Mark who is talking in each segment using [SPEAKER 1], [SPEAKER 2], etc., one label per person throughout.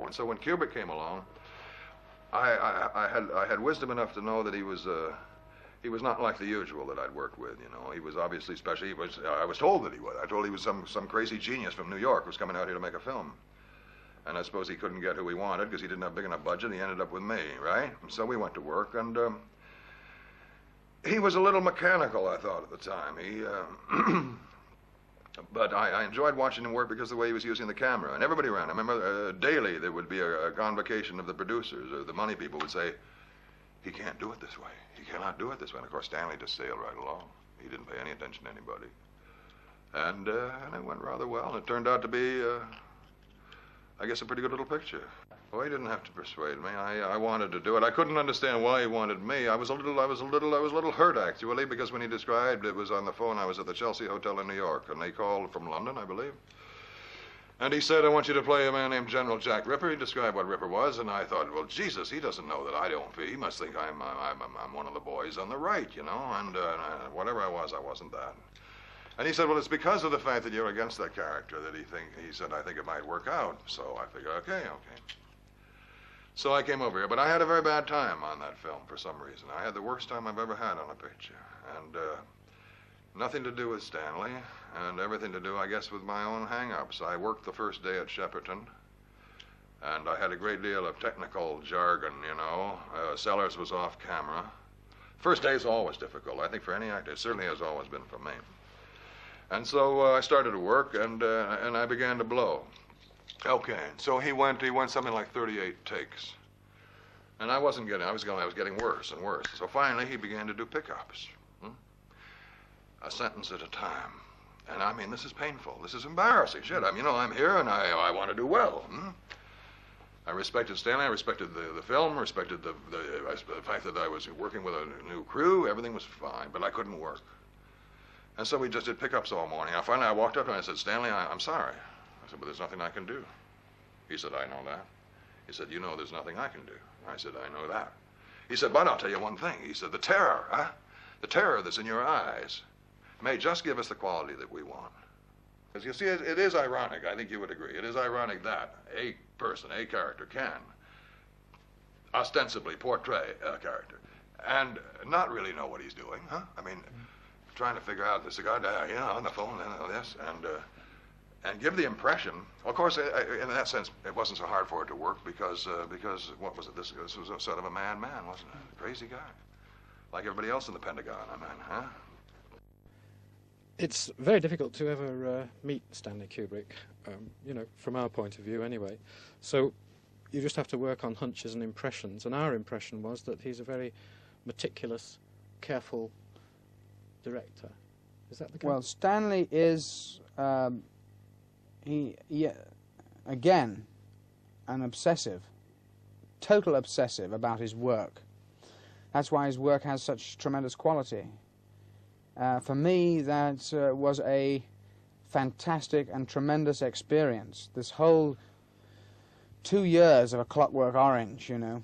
[SPEAKER 1] And so when Kubrick came along, I had wisdom enough to know that he was not like the usual that I'd worked with, you know. He was obviously special. I was told that he was. I told he was some crazy genius from New York who was coming out here to make a film. And I suppose he couldn't get who he wanted because he didn't have a big enough budget. He ended up with me, right? And so we went to work, and he was a little mechanical, I thought, at the time. But I enjoyed watching him work because of the way he was using the camera. And everybody around. I remember daily there would be a convocation of the producers, or the money people would say, he can't do it this way. He cannot do it this way. And of course, Stanley just sailed right along. He didn't pay any attention to anybody. And it went rather well. And it turned out to be, I guess, a pretty good little picture. Well, he didn't have to persuade me. I wanted to do it. I couldn't understand why he wanted me. I was a little hurt, actually, because when he described it was on the phone, I was at the Chelsea Hotel in New York, and they called from London, I believe. And he said, I want you to play a man named General Jack Ripper. He described what Ripper was, and I thought, well, Jesus, he doesn't know that I don't. He must think I'm one of the boys on the right, you know, and whatever I wasn't that. And he said, well, it's because of the fact that you're against that character that he said, I think it might work out. So I figured, okay. So I came over here, but I had a very bad time on that film for some reason. I had the worst time I've ever had on a picture. And nothing to do with Stanley, and everything to do, I guess, with my own hang-ups. I worked the first day at Shepperton, and I had a great deal of technical jargon, you know. Sellers was off camera. First day is always difficult, I think, for any actor. It certainly has always been for me. And so I started to work, and I began to blow. Okay, so he went something like 38 takes. And I was getting worse and worse. So finally he began to do pickups. A sentence at a time. And I mean, this is painful. This is embarrassing. Shit, I'm here and I want to do well. I respected Stanley, I respected the film, respected the fact that I was working with a new crew. Everything was fine, but I couldn't work. And so we just did pickups all morning. Finally I walked up to him and I said, Stanley, I'm sorry. I said, but there's nothing I can do. He said, I know that. He said, you know there's nothing I can do. I said, I know that. He said, but I'll tell you one thing. He said, the terror, the terror that's in your eyes may just give us the quality that we want. Because you see, it is ironic, I think you would agree, it is ironic that a person, a character, can ostensibly portray a character and not really know what he's doing, huh? I mean, trying to figure out this guy, on the phone, and this, and give the impression. Of course, in that sense, it wasn't so hard for it to work because what was it? This was a sort of a madman, wasn't it? A crazy guy, like everybody else in the Pentagon. I mean, huh?
[SPEAKER 2] It's very difficult to ever meet Stanley Kubrick, from our point of view, anyway. So you just have to work on hunches and impressions. And our impression was that he's a very meticulous, careful director. Is that the case?
[SPEAKER 3] Well, Stanley is. Again, an obsessive, total obsessive about his work. That's why his work has such tremendous quality. For me, that was a fantastic and tremendous experience. This whole 2 years of A Clockwork Orange, and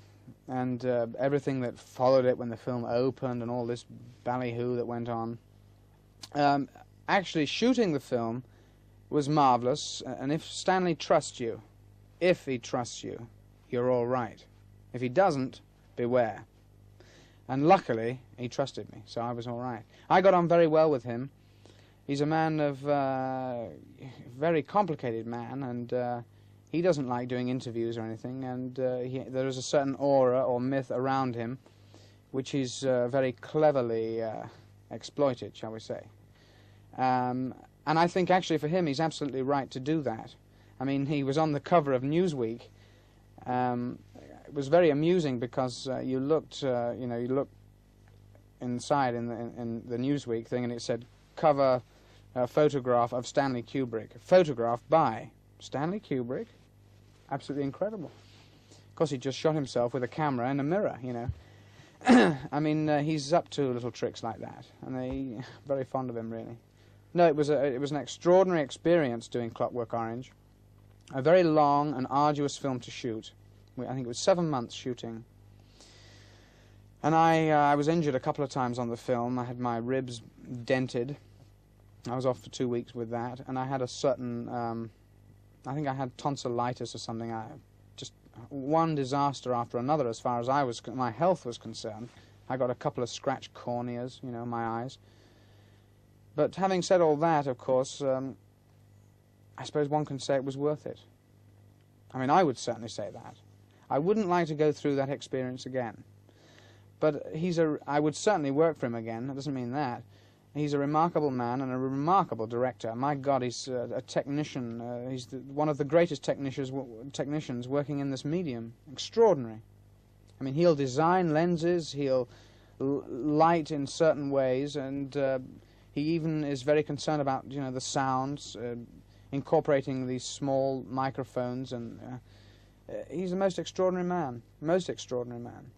[SPEAKER 3] everything that followed it when the film opened and all this ballyhoo that went on. Actually, shooting the film was marvelous, and if Stanley trusts you, you're all right. If he doesn't, beware. And luckily, he trusted me, so I was all right. I got on very well with him. He's a man of very complicated man, and he doesn't like doing interviews or anything, and there is a certain aura or myth around him, which he's very cleverly exploited, shall we say. And I think actually for him, he's absolutely right to do that. I mean, he was on the cover of Newsweek. It was very amusing because you looked inside in the Newsweek thing, and it said cover photograph of Stanley Kubrick, photographed by Stanley Kubrick. Absolutely incredible. Of course, he just shot himself with a camera and a mirror. I mean, he's up to little tricks like that, and they're very fond of him, really. No, it was an extraordinary experience doing Clockwork Orange. A very long and arduous film to shoot. I think it was 7 months shooting. And I was injured a couple of times on the film. I had my ribs dented. I was off for 2 weeks with that. And I had a certain, I think I had tonsillitis or something. just one disaster after another as far as my health was concerned. I got a couple of scratched corneas, you know, my eyes. But having said all that, of course, I suppose one can say it was worth it. I mean, I would certainly say that. I wouldn't like to go through that experience again. But I would certainly work for him again. That doesn't mean that. He's a remarkable man and a remarkable director. My God, he's a technician. He's one of the greatest technicians working in this medium. Extraordinary. I mean, he'll design lenses, he'll light in certain ways, and he even is very concerned about, you know, the sounds, incorporating these small microphones, and he's a most extraordinary man. Most extraordinary man.